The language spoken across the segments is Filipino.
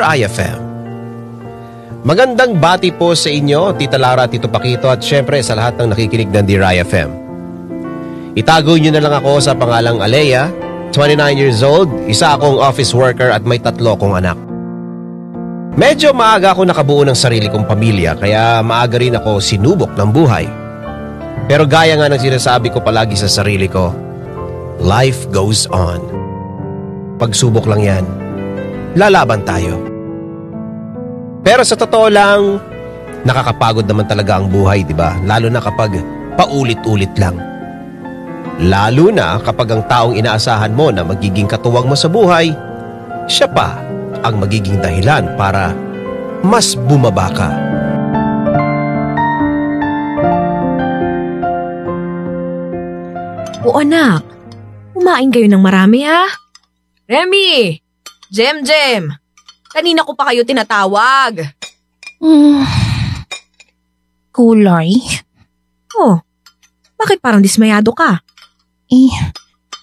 Dear IFM, magandang bati po sa inyo, Tita Lara, Tito Paquito at syempre sa lahat ng nakikinig ng Dear IFM. Itago nyo na lang ako sa pangalang Alea, 29 years old, isa akong office worker at may 3 akong anak. Medyo maaga ako nakabuo ng sarili kong pamilya kaya maaga rin ako sinubok ng buhay. Pero gaya nga ng sinasabi ko palagi sa sarili ko, life goes on. Pagsubok lang yan, lalaban tayo. Pero sa totoo lang, nakakapagod naman talaga ang buhay, di ba? Lalo na kapag paulit-ulit lang. Lalo na kapag ang taong inaasahan mo na magiging katuwang mo sa buhay, siya pa ang magiging dahilan para mas bumaba ka. O anak, kumain kayo ng marami ha? Remy! Jem! Kanina ko pa kayo tinatawag. Kulay? Oh, bakit parang dismayado ka?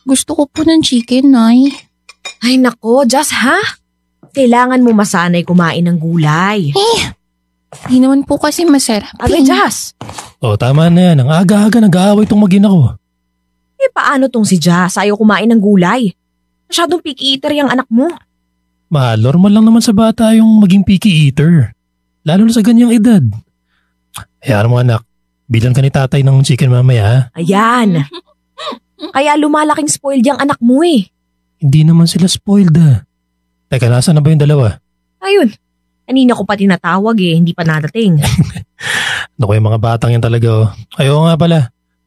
Gusto ko po ng chicken, Nay. Ay nako, Jazz ha? Kailangan mo masanay kumain ng gulay. Di naman po kasi masarap. Abay, Jazz! Tama na yan. Ang aga-aga nag-aaway tong mag-ina ko. Paano tong si Jazz? Ayaw kumain ng gulay. Masyadong picky eater yung anak mo. Normal lang naman sa bata yung maging picky eater. Lalo na sa ganyang edad. Hayaan mo anak, bilan ka ni tatay ng chicken mamaya. Ayan. Kaya lumalaking spoiled yung anak mo eh. Hindi naman sila spoiled Teka, nasaan na ba yung dalawa? Ayun. Kanina ko pa tinatawag hindi pa nadating. Naku, yung mga batang yan talaga Ayaw nga pala.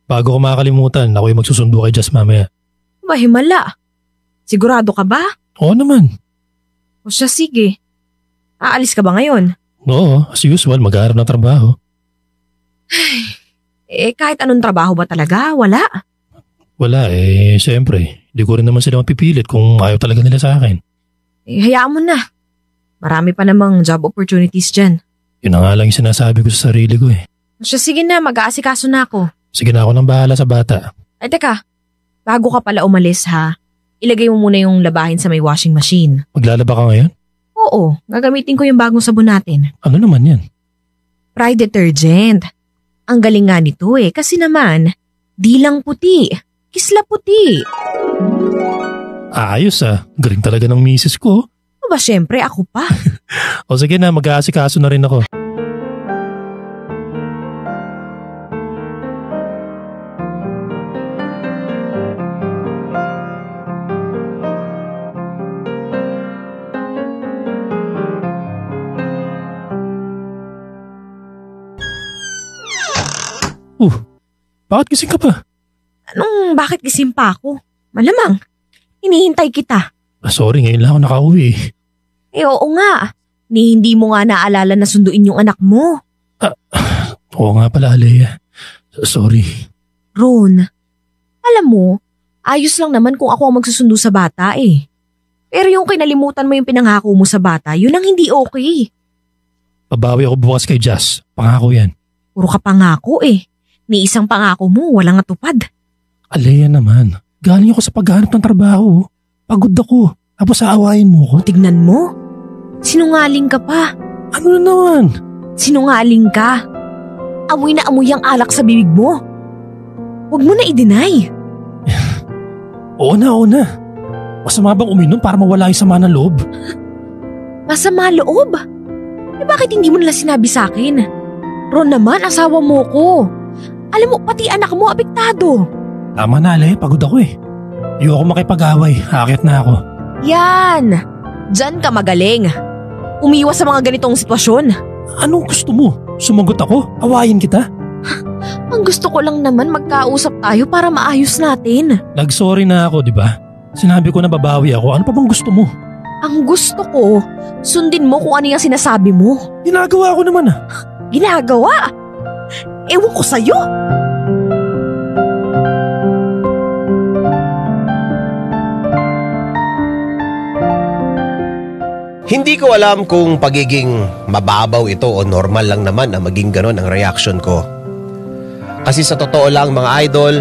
Bago ko makakalimutan, ako yung magsusundo kay Jazz mamaya. Mahimala. Sigurado ka ba? Oo naman. O siya, sige. Aalis ka ba ngayon? Oo, as usual, maghahanap ng trabaho. Kahit anong trabaho ba talaga? Wala. Wala siyempre. Hindi ko rin naman sila mapipilit kung ayaw talaga nila sa akin. Hayaan mo na. Marami pa namang job opportunities dyan. Yun na nga lang yung sinasabi ko sa sarili ko O siya, sige na, mag-aasikaso na ako. Sige na, ako nang bahala sa bata. Ay teka, bago ka pala umalis ha, ilagay mo muna yung labahin sa may washing machine. Maglalaba ka ngayon? Oo, gagamitin ko yung bagong sabon natin. Ano naman yan? Pride detergent. Ang galing nga nito kasi naman, di lang puti, kisla puti. Ayos galing talaga ng misis ko. O ba syempre ako pa. O sige na, mag-aasikaso na rin ako. Bakit gising ka pa? Bakit gising pa ako? Malamang, hinihintay kita. Sorry, ngayon lang ako nakauwi. Oo nga, hindi mo nga naalala na sunduin yung anak mo. Oo nga pala, Alea. Sorry. Ron, alam mo, ayos lang naman kung ako ang magsusundo sa bata Pero yung kinalimutan mo yung pinangako mo sa bata, yun ang hindi okay. Babawi ako bukas kay Jazz. Pangako yan. Puro ka pangako Ni isang pangako mo, walang natupad. Alea naman, galing ako sa paghahanap ng trabaho. Pagod ako. Tapos aawayin mo ko. Tignan mo. Sinungaling ka pa. Ano na naman? Sinungaling ka. Amoy na amoy ang alak sa bibig mo. Huwag mo na i-deny. Oo na. Masama bang uminom para mawala yung sama ng loob? Masama loob? Bakit hindi mo nila sinabi sa akin? Ron naman, asawa mo ko. Alam mo, pati anak mo apektado. Tama na, Ale. Pagod ako Ayoko makipag-away. Aakyat na ako. Yan. Diyan ka magaling. Umiwas sa mga ganitong sitwasyon. Anong gusto mo? Sumagot ako? Awayin kita? Ang gusto ko lang naman magkausap tayo para maayos natin. Nag-sorry na ako, di ba? Sinabi ko na babawi ako. Ano pa bang gusto mo? Ang gusto ko, sundin mo kung ano yung sinasabi mo. Ginagawa ko naman Ginagawa? Ewan ko sa'yo. Hindi ko alam kung pagiging mababaw ito o normal lang naman na maging ganon ang reaction ko. Kasi sa totoo lang mga idol,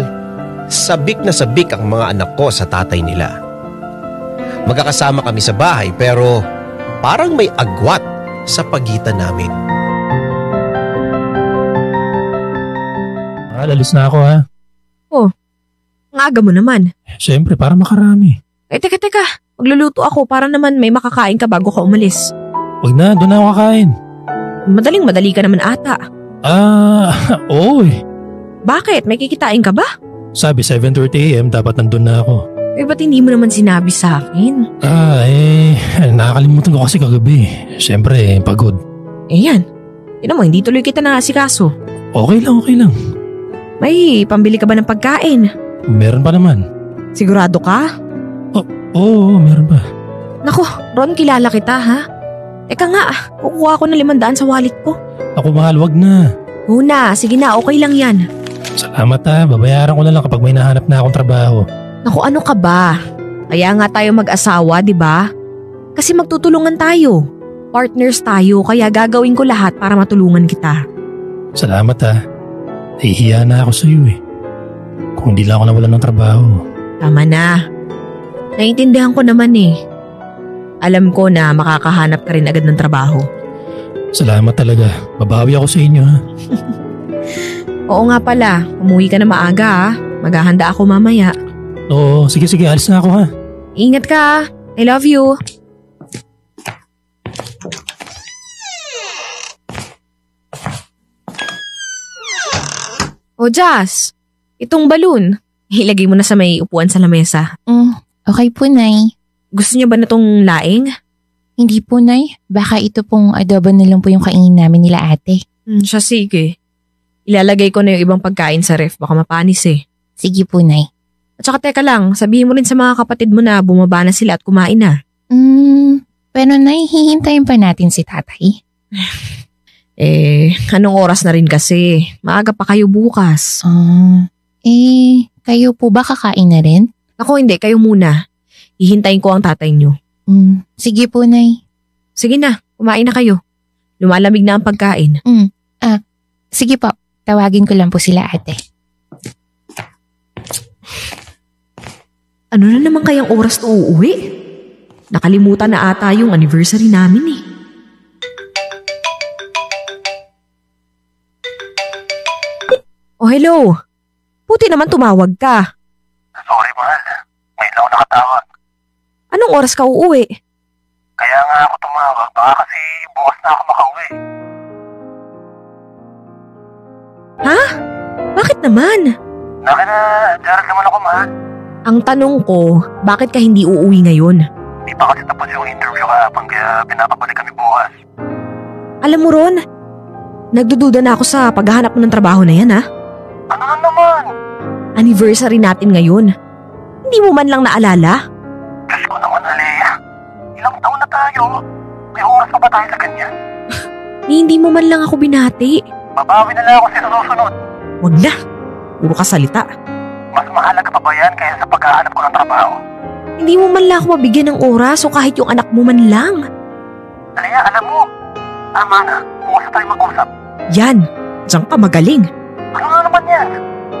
sabik na sabik ang mga anak ko sa tatay nila. Magkakasama kami sa bahay pero parang may agwat sa pagitan namin. Alis na ako ha. Ang aga mo naman. Siyempre, para makarami. Teka. Magluluto ako para naman may makakain ka bago ka umalis. Huwag na, doon na ako kakain. Madaling-madali ka naman ata. Oo eh. Bakit? May kikitain ka ba? Sabi 7:30 AM dapat nandun na ako. Ba't hindi mo naman sinabi sa akin? Nakakalimutan ko kasi kagabi. Siyempre, pagod. Yan. Tinan mo, hindi tuloy kita naasikaso. Okay lang. May pambili ka ba ng pagkain? Meron pa naman. Sigurado ka? Oo, meron pa. Naku, Ron, kilala kita ha? Teka nga, kukuha ko ng 500 sa wallet ko. Ako mahal, wag na. Una, sige na, okay lang yan. Salamat ha, babayaran ko na lang kapag may nahanap na akong trabaho. Naku, ano ka ba? Kaya nga tayo mag-asawa, di ba? Kasi magtutulungan tayo. Partners tayo, kaya gagawin ko lahat para matulungan kita. Salamat ha. Nahihiya na ako sa iyo eh. Kung hindi lang ako nawalan ng trabaho. Tama na. Naiintindihan ko naman eh. Alam ko na makakahanap ka rin agad ng trabaho. Salamat talaga. Babawi ako sa inyo ha. Oo nga pala, umuwi ka na maaga ha. Maghahanda ako mamaya. Oo, sige, alis na ako ha. Ingat ka. I love you. O Jazz, itong balloon, ilagay mo na sa may upuan sa lamesa. Okay po, Nay. Gusto niya ba na tong laing? Hindi po, Nay. Baka ito pong adobo na lang po yung kainin namin nila ate. Siya sige. Ilalagay ko na yung ibang pagkain sa ref, baka mapanis eh. Sige po, Nay. At saka teka lang, sabihin mo rin sa mga kapatid mo na bumaba na sila at kumain na. Pero Nay, hihintayin pa natin si tatay. Anong oras na rin kasi? Maaga pa kayo bukas. Kayo po ba kakain na rin? Ako hindi, kayo muna. Hihintayin ko ang tatay nyo. Sige po, Nay. Sige na, kumain na kayo. Lumalamig na ang pagkain. Sige po, tawagin ko lang po sila ate. Ano na naman kayang oras na uuwi? Nakalimutan na ata yung anniversary namin eh. Oh, hello. Puti naman tumawag ka. Sorry, mahal. Ngayon lang ako nakatawag. Anong oras ka uuwi? Kaya nga ako tumawag. Baka kasi bukas na ako makauwi. Ha? Bakit naman? Laki na, Gerald naman ako, mahal. Ang tanong ko, bakit ka hindi uuwi ngayon? Di pa kasi tapos yung interview kahapon kaya pinapabalik kami bukas. Alam mo Ron, nagdududa na ako sa paghahanap mo ng trabaho na yan ha? Ano na naman? Anniversary natin ngayon. Hindi mo man lang naalala? Diyos ko naman, Alea. Ilang taon na tayo. May oras pa ba tayo sa ganyan? Hindi mo man lang ako binati. Babawi na lang ako sa susunod. Wag na. Puro ka salita. Mas mahalaga pa ba yan kaya sa paghahanap ko ng trabaho? Hindi mo man lang ako mabigyan ng oras o kahit yung anak mo man lang. Alea, alam mo. Tama na. Bukas na tayo mag-usap. Yan. Diyan ka magaling. Ano nga naman yan?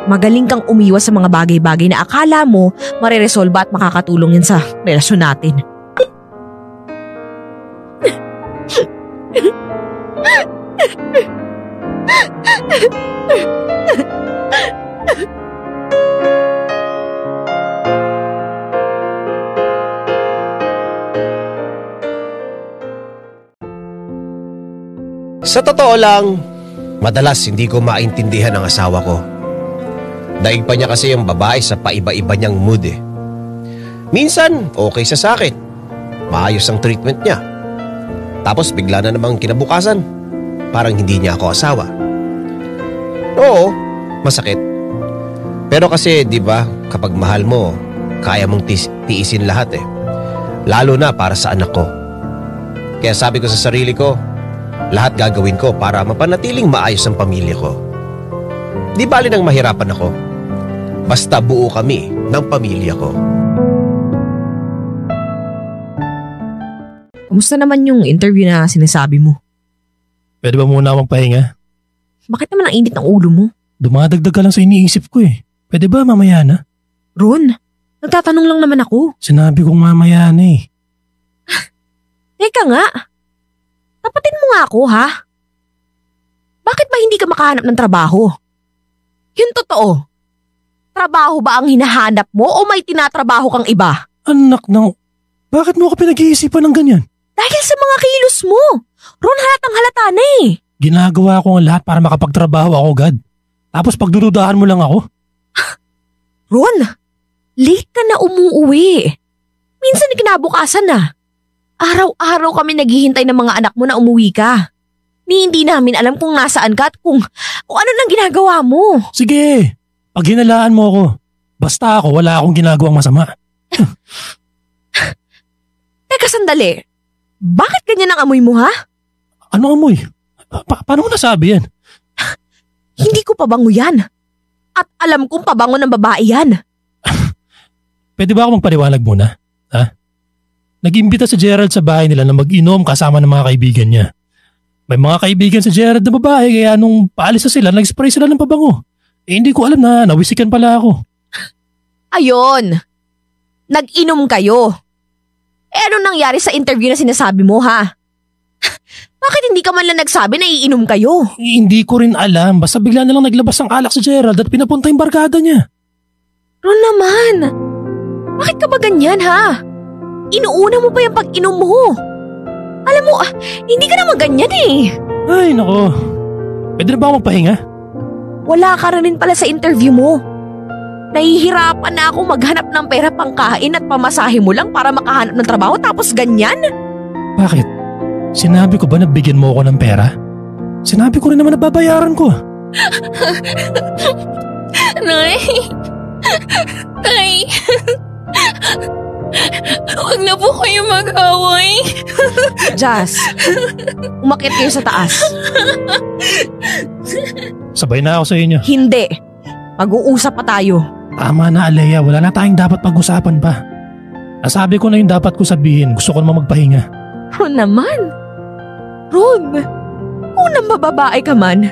Magaling kang umiwas sa mga bagay-bagay na akala mo mareresolba at makakatulong yan sa relasyon natin. Sa totoo lang, madalas hindi ko maintindihan ang asawa ko. Daig pa niya kasi yung babae sa paiba-iba niyang mood eh. Minsan, okay siya sa akin. Maayos ang treatment niya. Tapos bigla na namang kinabukasan. Parang hindi niya ako asawa. Oo, masakit. Pero kasi, di ba, kapag mahal mo, kaya mong tiisin lahat eh. Lalo na para sa anak ko. Kaya sabi ko sa sarili ko, lahat gagawin ko para mapanatiling maayos ang pamilya ko. Di bali nang mahirapan ako. Basta buo kami ng pamilya ko. Kumusta naman yung interview na sinasabi mo? Pwede ba muna akong pahinga? Bakit naman ang init ng ulo mo? Dumadagdag ka lang sa iniisip ko eh. Pwede ba mamaya na? Ron, nagtatanong lang naman ako. Sinabi kong mamaya na eh. Teka nga. Tapatin mo nga ako, ha? Bakit ba hindi ka makahanap ng trabaho? Yun totoo. Trabaho ba ang hinahanap mo o may tinatrabaho kang iba? Anak ng... Bakit mo ako pinag-iisipan ng ganyan? Dahil sa mga kilos mo. Ron, halatang halata na eh. Ginagawa ko ang lahat para makapagtrabaho ako agad. Tapos pagdududahan mo lang ako. Ron, late ka na umuwi. Minsan kinabukasan na. Araw-araw kami naghihintay ng mga anak mo na umuwi ka. Hindi namin alam kung nasaan ka at kung ano nang ginagawa mo. Sige, pag hinalaan mo ako. Basta ako, wala akong ginagawang masama. Teka sandali. Bakit ganyan ang amoy mo, ha? Ano amoy? Paano mo nasabi yan? Hindi ko pabango yan. At alam kong pabango ng babae yan. Pwede ba ako magpaliwanag muna? Ha? Nag-imbita si Gerald sa bahay nila na mag-inom kasama ng mga kaibigan niya. May mga kaibigan si Gerald na babae kaya nung paalis na sila, nag-spray sila ng pabango. Hindi ko alam na nawisikan pala ako. Ayon. Nag-inom kayo. Ano nangyari sa interview na sinasabi mo, ha? Bakit hindi ka man lang nagsabi na iinom kayo? Hindi ko rin alam. Basta bigla na lang naglabas ng alak si Gerald at pinapunta yung barkada niya. Ron naman. Bakit ka ba ganyan, ha? Inuuna mo pa yung pag-inom mo. Alam mo, hindi ka naman ganyan eh. Ay, nako. Pwede na ba ako magpahinga? Wala ka rin pala sa interview mo. Nahihirapan na ako maghanap ng pera pangkain at pamasahe mo lang para makahanap ng trabaho tapos ganyan? Bakit? Sinabi ko ba na bigyan mo ako ng pera? Sinabi ko rin naman na babayaran ko. Nay! Nay! Huwag na po kayo mag-away. Jazz, umakyat kayo sa taas. Sabay na ako sa inyo. Hindi. Mag-uusap pa tayo. Tama na, Alea. Wala na tayong dapat pag-usapan pa. Nasabi ko na yung dapat ko sabihin. Gusto ko naman magpahinga. Ron naman. Ron, kung nambababae ka man,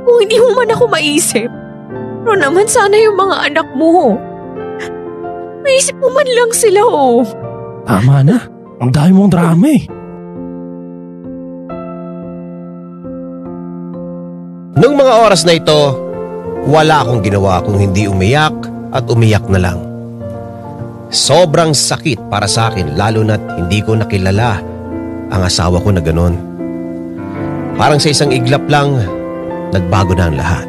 kung hindi mo man ako maisip, Ron naman sana yung mga anak mo. Maisip mo man lang sila, oh. Tama na. Ang dami mong drama eh. Nung mga oras na ito, wala akong ginawa kung hindi umiyak at umiyak na lang. Sobrang sakit para sa akin lalo na't hindi ko nakilala ang asawa ko na ganon. Parang sa isang iglap lang, nagbago na ang lahat.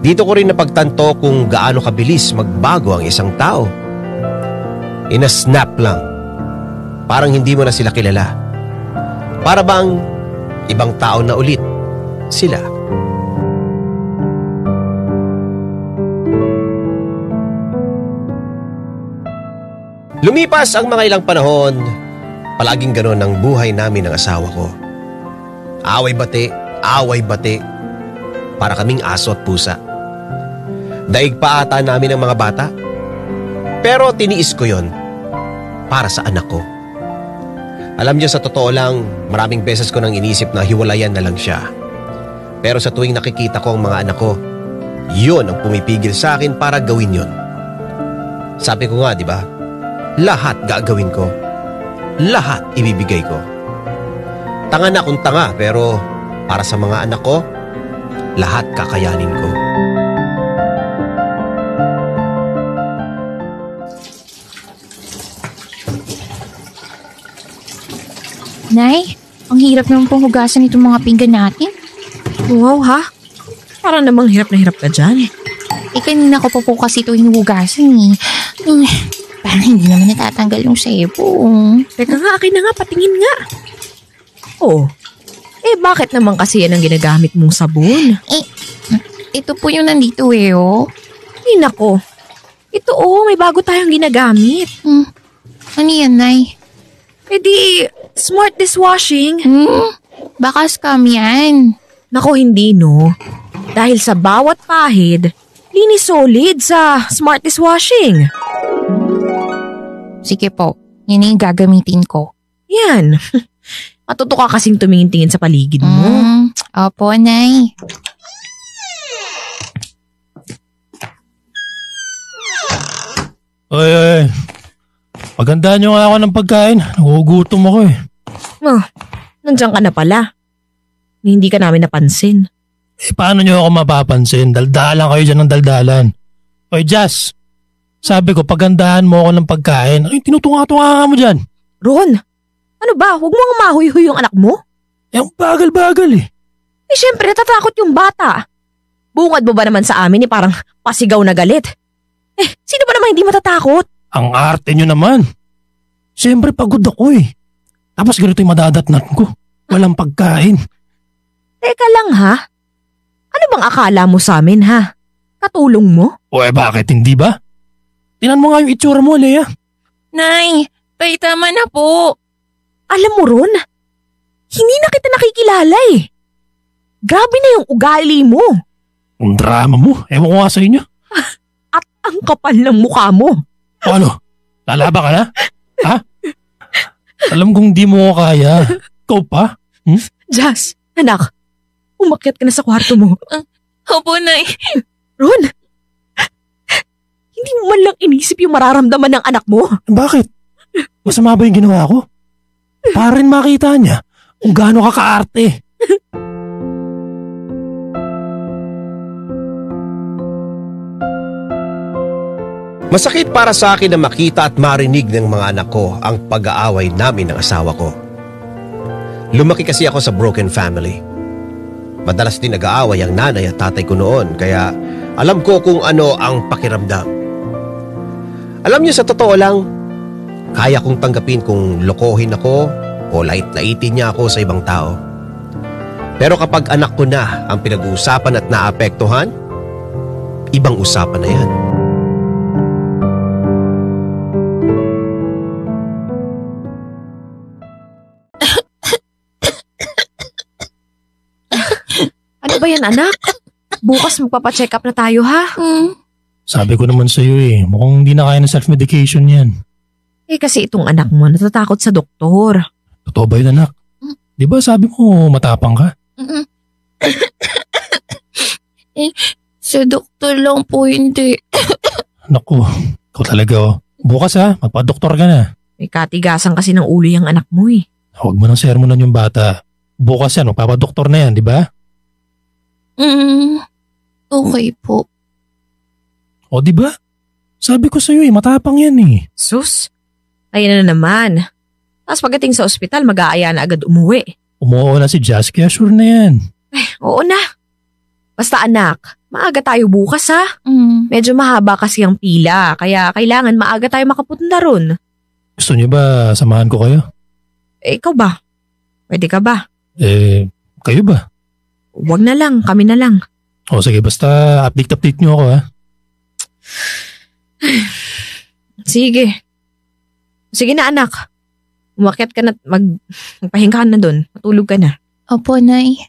Dito ko rin napagtanto kung gaano kabilis magbago ang isang tao. In a snap lang, parang hindi mo na sila kilala. Para bang ibang tao na ulit sila. Lumipas ang mga ilang panahon, palaging ganon ang buhay namin ng asawa ko. Away bate, para kaming aso at pusa. Daig pa ata namin ang mga bata. Pero tiniis ko yon para sa anak ko. Alam niyo, sa totoo lang, maraming beses ko nang inisip na hiwalayan na lang siya. Pero sa tuwing nakikita ko ang mga anak ko, yun ang pumipigil sa akin para gawin yun. Sabi ko nga, di ba? Lahat gagawin ko. Lahat ibibigay ko. Tanga na kung tanga, pero para sa mga anak ko, lahat kakayanin ko. Nay, ang hirap naman pong hugasan itong mga pinggan natin. Wow, ha? Parang namang hirap na hirap ka dyan. Kanina ko pa po kasi ito hinuhugasan eh. Parang hindi naman natatanggal yung sebo. Teka nga, akin na nga, patingin nga. Oh, bakit naman kasi yan ang ginagamit mong sabon? Ito po yung nandito oh. Ay, nako. Ito may bago tayong ginagamit. Ano yan, Nay? Di, smart dishwashing. Baka scam yan. Nako, hindi no. Dahil sa bawat pahid, linis solid sa smart dishwashing. Sige po, yun yung gagamitin ko. Yan. Matuto ka kasing tumingin-tingin sa paligid mo. Opo, Nay. Oy. Pagandaan nyo nga ako ng pagkain. Nagugutom ako eh. Oh, nandiyan ka na pala. Hindi ka namin napansin. Eh paano nyo ako mapapansin? Daldalan kayo dyan ng daldalan. Oy Jazz, sabi ko pagandahan mo ako ng pagkain. Ay, tinutunga-tunga mo dyan. Ron, ano ba? Huwag mo nga mahuy-huy yung anak mo. Yung bagal-bagal eh. Eh syempre natatakot yung bata. Bungad mo ba naman sa amin parang pasigaw na galit? Eh, sino ba naman hindi matatakot? Ang arte nyo naman. Siyempre pagod ako eh. Tapos ganito yung madadatnat ko. Walang pagkain. Teka lang ha. Ano bang akala mo sa amin ha? Katulong mo? O eh bakit hindi ba? Tinan mo nga yung itsura mo, Lea. Nay, tama na po. Alam mo Ron, hindi na kita nakikilala eh. Grabe na yung ugali mo. Ang drama mo. Ewan ko nga sa inyo. At ang kapal ng mukha mo. O ano? Lalaba ka na? Ha? Alam kong di mo ko kaya. Ikaw pa? Jazz, anak, umakyat ka na sa kwarto mo. Opo, Nay. Ron, hindi mo man lang inisip yung mararamdaman ng anak mo. Bakit? Masama ba yung ginawa ko? Para rin makita niya kung gaano ka kaarte. Masakit para sa akin na makita at marinig ng mga anak ko ang pag-aaway namin ng asawa ko. Lumaki kasi ako sa broken family. Madalas din nag-aaway ang nanay at tatay ko noon, kaya alam ko kung ano ang pakiramdam. Alam niyo, sa totoo lang, kaya kong tanggapin kung lokohin ako o lait-laitin niya ako sa ibang tao. Pero kapag anak ko na ang pinag-uusapan at naapektuhan, ibang usapan na yan. Ano ba yan anak? Bukas magpapacheck up na tayo ha? Sabi ko naman sa'yo eh, mukhang hindi na kaya ng self-medication yan. Eh kasi itong anak mo natatakot sa doktor. Totoo ba yun, anak? Di ba sabi mo matapang ka? Sa doktor lang po hindi. Naku, ikaw talaga oh. Bukas ha, magpa-doktor ka na. May katigasan kasi ng ulo yung anak mo eh. Huwag mo nang sermonan yung bata. Bukas yan, magpapadoktor na yan, di ba? Okay po. O di ba? Sabi ko sa'yo eh, matapang yan eh. Sus, ayun na naman. Tapos pagdating sa ospital, mag-aaya na agad umuwi. Umuo na si Jazz, kaya sure na yan. Oo na. Basta anak, maaga tayo bukas ha. Medyo mahaba kasi ang pila, kaya kailangan maaga tayo makapunta ron. Gusto niyo ba samahan ko kayo? Eh, ikaw ba? Pwede ka ba? Kayo ba? Huwag na lang, kami na lang. O sige, basta update niyo ako ha. Sige. Sige na anak. Umakyat ka na, magpahinga ka na dun. Matulog ka na. Opo, Nay.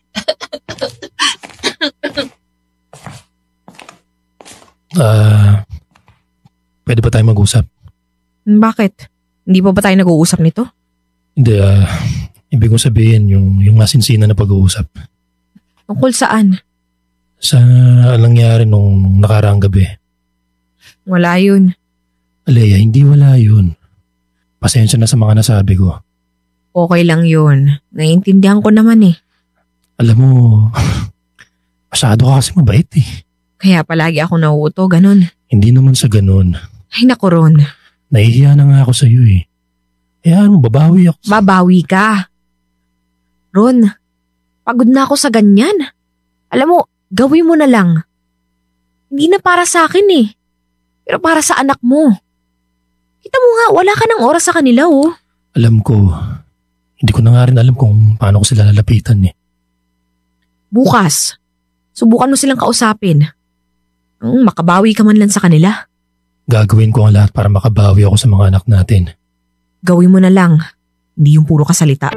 Pwede ba tayo mag-usap? Bakit? Hindi pa ba tayo nag-uusap nito? Hindi, ibig kong sabihin yung masinsinan na pag-uusap. Tungkol saan? Sa nangyari nung nakaraang gabi. Wala yun. Alea, hindi wala yun. Pasensya na sa mga nasabi ko. Okay lang yun. Naiintindihan ko naman eh. Alam mo, masyado ka kasi mabait eh. Kaya palagi ako nauuto, ganun. Hindi naman sa ganun. Ay naku Ron. Nahihiya na nga ako sa iyo eh. Hayaan mo, babawi ako. Babawi ka. Ron, pagod na ako sa ganyan. Alam mo, gawin mo na lang. Hindi na para sa akin eh. Pero para sa anak mo. Kita mo nga, wala ka ng oras sa kanila oh. Alam ko, hindi ko na nga rin alam kung paano ko sila lalapitan eh. Bukas, subukan mo silang kausapin. Makabawi ka man lang sa kanila. Gagawin ko ang lahat para makabawi ako sa mga anak natin. Gawin mo na lang, hindi yung puro kasalita.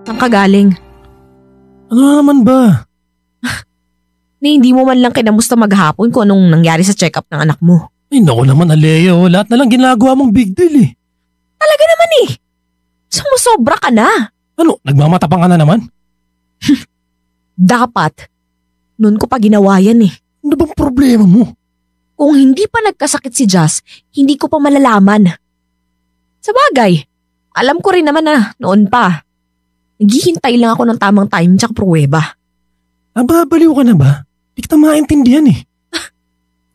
Saan ka galing? Ano naman ba? Na hindi mo man lang kinamusta maghapon kung anong nangyari sa check-up ng anak mo. Ay naku naman Alea, lahat na lang ginagawa mong big deal eh. Talaga naman eh. Sumusobra ka na. Ano, nagmamatapang ka na naman? Dapat. Noon ko pa ginawa yan eh. Ano bang problema mo? Kung hindi pa nagkasakit si Jazz, hindi ko pa malalaman. Sa bagay, alam ko rin naman na noon pa. Naghihintay lang ako ng tamang time tsaka pruweba. Nababaliw ka na ba? Di kita maintindihan eh.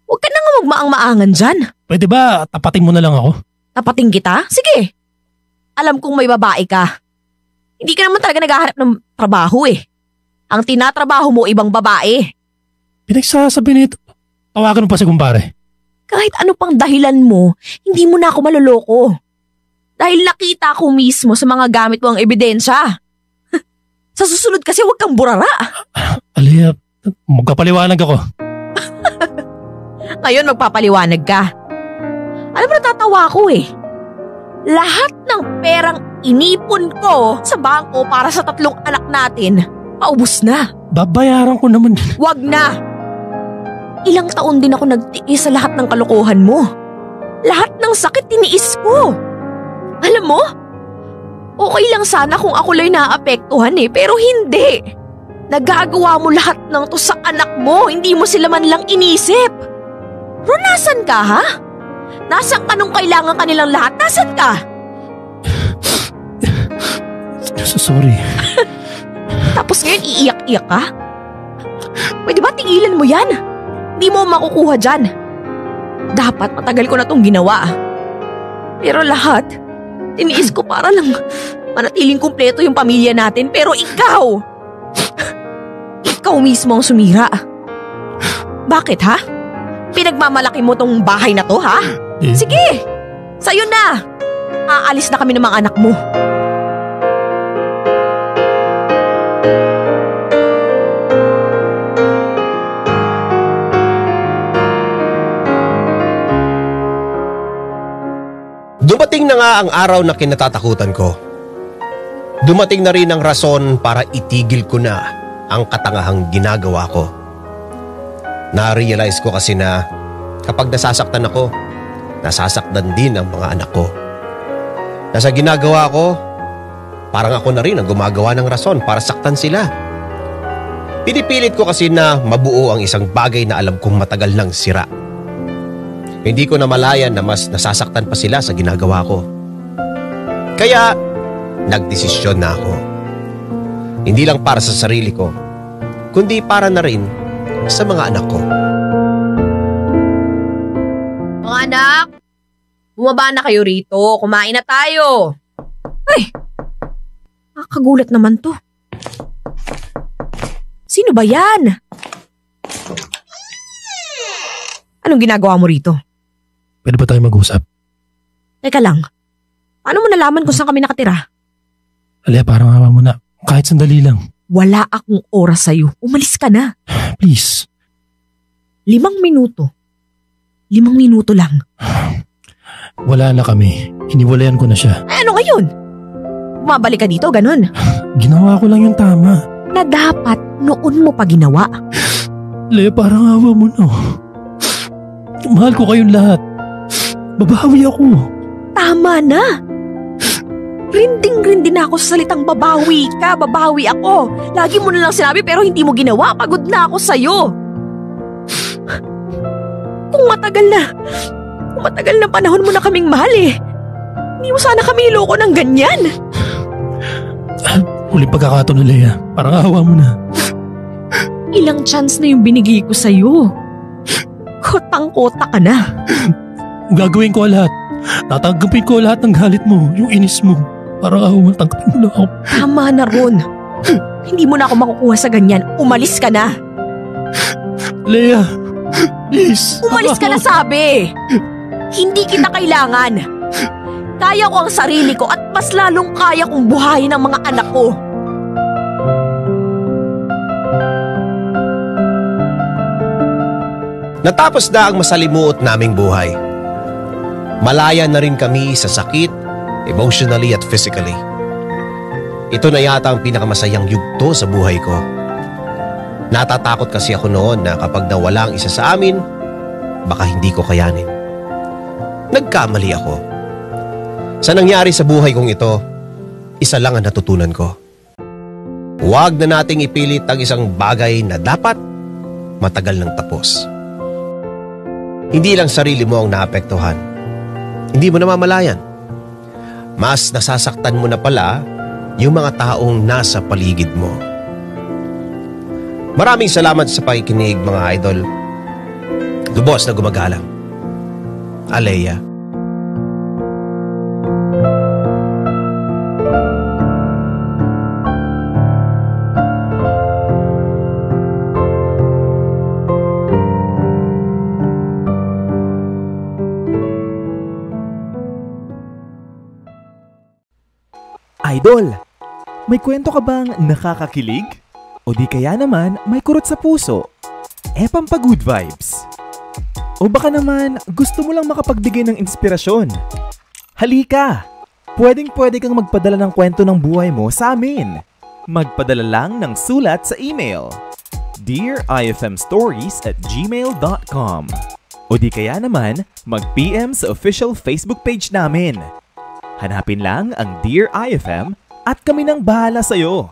Huwag ka na nga magmaang-maangan dyan. Pwede ba tapatin mo na lang ako? Tapating kita? Sige. Alam kong may babae ka. Hindi ka naman talaga naghahanap ng trabaho eh. Ang tinatrabaho mo ibang babae. Pinagsasabi nito. Tawagan mo pa si kumpare. Kahit ano pang dahilan mo, hindi mo na ako maloloko. Dahil nakita ko mismo sa mga gamit mo ang ebidensya. Sa susunod kasi huwag kang burara. Alea, magpapaliwanag ako. Ngayon magpapaliwanag ka. Alam mo, natatawa ko eh. Lahat ng perang inipon ko sa bangko para sa 3 anak natin, paubos na. Babayaran ko naman. Wag na! Ilang taon din ako nagtiis sa lahat ng kalokohan mo. Lahat ng sakit tiniis ko. Alam mo, okay lang sana kung ako lang naapektuhan eh, pero hindi. Nagagawa mo lahat ng to sa anak mo, hindi mo sila man lang inisip. Ron, nasan ka ha? Nasaan ka nung kailangan kanilang lahat? Nasaan ka? Sorry. Tapos ngayon iiyak-iyak ka? Pwede ba tigilan mo yan? Hindi mo makukuha dyan. Dapat matagal ko na tong ginawa. Pero lahat, tiniis ko para lang manatiling kumpleto yung pamilya natin. Pero ikaw mismo ang sumira. Bakit ha? Pinagmamalaki mo tong bahay na to ha? Sige, sa'yo na. Aalis na kami ng mga anak mo. Dumating na nga ang araw na kinatatakutan ko. Dumating na rin ang rason para itigil ko na ang katangahang ginagawa ko. Na-realize ko kasi na kapag nasasaktan ako, nasasaktan din ang mga anak ko. Nasa ginagawa ko, parang ako na rin ang gumagawa ng rason para saktan sila. Pinipilit ko kasi na mabuo ang isang bagay na alam kong matagal nang sira. Hindi ko namalayan na mas nasasaktan pa sila sa ginagawa ko. Kaya, nagdesisyon na ako. Hindi lang para sa sarili ko, kundi para na rin sa mga anak ko. Mga anak, bumaba na kayo rito. Kumain na tayo. Ay, nakakagulat naman to. Sino ba yan? Anong ginagawa mo rito? Pwede ba tayo mag-usap? Teka lang, paano mo nalaman kung saan kami nakatira? Alea, parang awa mo na. Kahit sandali lang. Wala akong oras sa'yo. Umalis ka na. Please. 5 minuto. 5 minuto lang. Wala na kami. Hiniwalayan ko na siya. Ay, ano ngayon? Bumabalik ka dito, ganun. Ginawa ko lang yung tama. Na dapat noon mo pa ginawa. Alea, parang awa mo na. Mahal ko kayong lahat. Babawi ako. Tama na. Rinding-rindi na ako sa salitang babawi ka, babawi ako. Lagi mo na lang sinabi pero hindi mo ginawa. Pagod na ako sa'yo. Kung matagal na panahon mo na kaming mahal eh. Hindi mo sana kami iloko ng ganyan. Huling pagkakataon na, Lea. Parang awa mo na. Ilang chance na yung binigay ko sa'yo. Kotang-kota ka na. Gagawin ko lahat. Tatanggapin ko lahat ng galit mo, yung inis mo. Parang awa mo, tanggapin mo lang ako. Tama na, Ron. Hindi mo na ako makukuha sa ganyan. Umalis ka na. Lea, please. Umalis ka na, sabi. Hindi kita kailangan. Kaya ko ang sarili ko at mas lalong kaya kong buhayin ang mga anak ko. Natapos na ang masalimuot naming buhay. Malaya na rin kami sa sakit, emotionally at physically. Ito na yata ang pinakamasayang yugto sa buhay ko. Natatakot kasi ako noon na kapag nawala ang isa sa amin, baka hindi ko kayanin. nagkamali ako. Sa nangyari sa buhay kong ito, isa lang ang natutunan ko. Huwag na nating ipilit ang isang bagay na dapat matagal nang tapos. Hindi lang sarili mo ang naapektuhan. Hindi mo namamalayan. Mas nasasaktan mo na pala yung mga taong nasa paligid mo. Maraming salamat sa pakikinig, mga idol. Lubos na gumagalang. Alea. Idol, may kwento ka bang nakakakilig? O di kaya naman may kurot sa puso? Pampagood vibes. O baka naman gusto mo lang makapagbigay ng inspirasyon? Halika! Pwedeng-pwede kang magpadala ng kwento ng buhay mo sa amin. Magpadala lang ng sulat sa email dearifmstories@gmail.com o di kaya naman mag-PM sa official Facebook page namin. Hanapin lang ang Dear IFM at kami nang bahala sa'yo.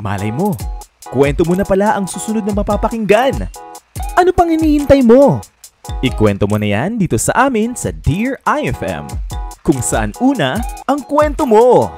Malay mo, kwento mo na pala ang susunod na mapapakinggan. Ano pang hinihintay mo? Ikwento mo na yan dito sa amin sa Dear IFM, kung saan una ang kwento mo.